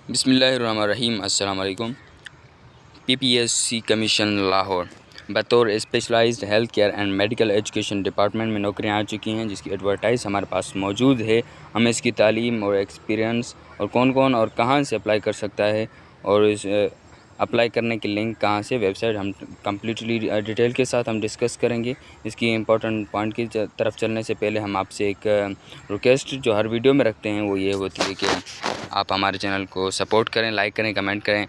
بسم اللہ الرحمن الرحیم۔ السلام علیکم۔ PPSC کمیشن لاہور بطور specialised health care and medical education department میں نوکریاں آ چکی ہیں، جس کی ایڈورٹائز ہمارے پاس موجود ہے۔ ہمیں اس کی تعلیم اور ایکسپیرینس اور کون اور کہاں سے اپلائی کر سکتا ہے اور اس اپلائی کرنے کی لنک کہاں سے، ویب سائٹ ہم کمپلیٹلی ڈیٹیل کے ساتھ ہم ڈسکس کریں گے۔ اس کی امپورٹنٹ پوائنٹ کی طرف چلنے سے پہلے ہم آپ سے ایک ریکویسٹ جو ہر ویڈیو میں رکھتے ہیں وہ یہ ہوتی ہے کہ آپ ہمارے چینل کو سپورٹ کریں، لائک کریں، کمنٹ کریں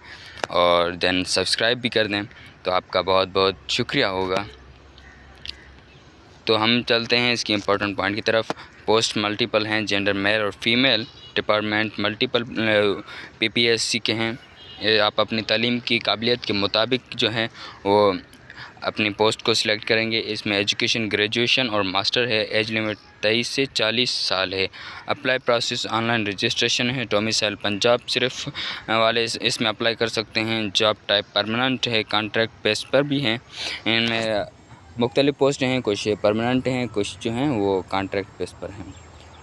اور دین سبسکرائب بھی کر دیں، تو آپ کا بہت بہت شکریہ ہوگا۔ تو ہم چلتے ہیں اس کی امپورٹنٹ پوائنٹ کی طرف۔ پوسٹ ملٹیپل ہیں، جینڈر میل اور فیمیل، ڈپارٹمنٹ ملٹیپل PPSC کے ہیں۔ آپ اپنی تعلیم کی قابلیت کے مطابق جو ہیں وہ اپنی پوسٹ کو سلیکٹ کریں گے۔ اس میں ایجوکیشن گریجویشن اور ماسٹر ہے۔ ایج لمٹ 23 سے 40 سال ہے۔ Apply process on line registration ہے۔ ڈومیسائل پنجاب صرف والے اس میں اپلائی کر سکتے ہیں۔ جاب ٹائپ پرماننٹ ہے، کانٹریکٹ بیس پر بھی ہیں۔ ان میں مختلف پوسٹ ہیں، کچھ پرماننٹ ہیں، کچھ جو ہیں وہ کانٹریکٹ بیس پر ہیں۔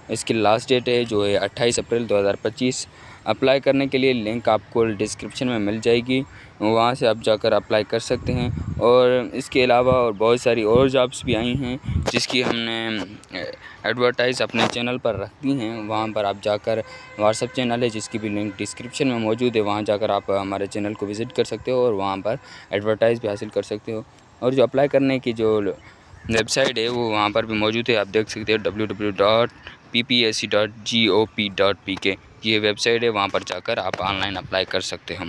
اس کی لاسٹ ڈیٹ ہے جو ہے 28 اپریل 2025۔ اپلائی کرنے کے لیے لنک آپ کو ڈسکرپشن میں مل جائے گی، وہاں سے آپ جا کر اپلائی کر سکتے ہیں۔ اور اس کے علاوہ اور بہت ساری اور جابس بھی آئی ہیں جس کی ہم نے ایڈورٹائز اپنے چینل پر رکھ دی ہیں۔ وہاں پر آپ جا کر واٹس ایپ چینل ہے جس کی بھی لنک ڈسکرپشن میں موجود ہے، وہاں جا کر آپ ہمارے چینل کو وزٹ کر سکتے ہو اور وہاں پر ایڈورٹائز بھی حاصل کر سکتے ہو۔ اور جو اپلائی کرنے کی جو ویب سائٹ ہے وہ وہاں پر بھی موجود ہے، آپ دیکھ سکتے ہو www.ppsc.gop.pk یہ ویب سائٹ ہے، وہاں پر جا کر آپ آن لائن اپلائی کر سکتے ہیں۔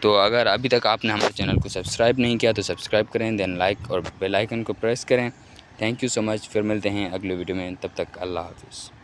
تو اگر ابھی تک آپ نے ہمارے چینل کو سبسکرائب نہیں کیا تو سبسکرائب کریں، دین لائک اور بیل آئیکن کو پریس کریں۔ تھینک یو سو مچ۔ پھر ملتے ہیں اگلے ویڈیو میں، تب تک اللہ حافظ۔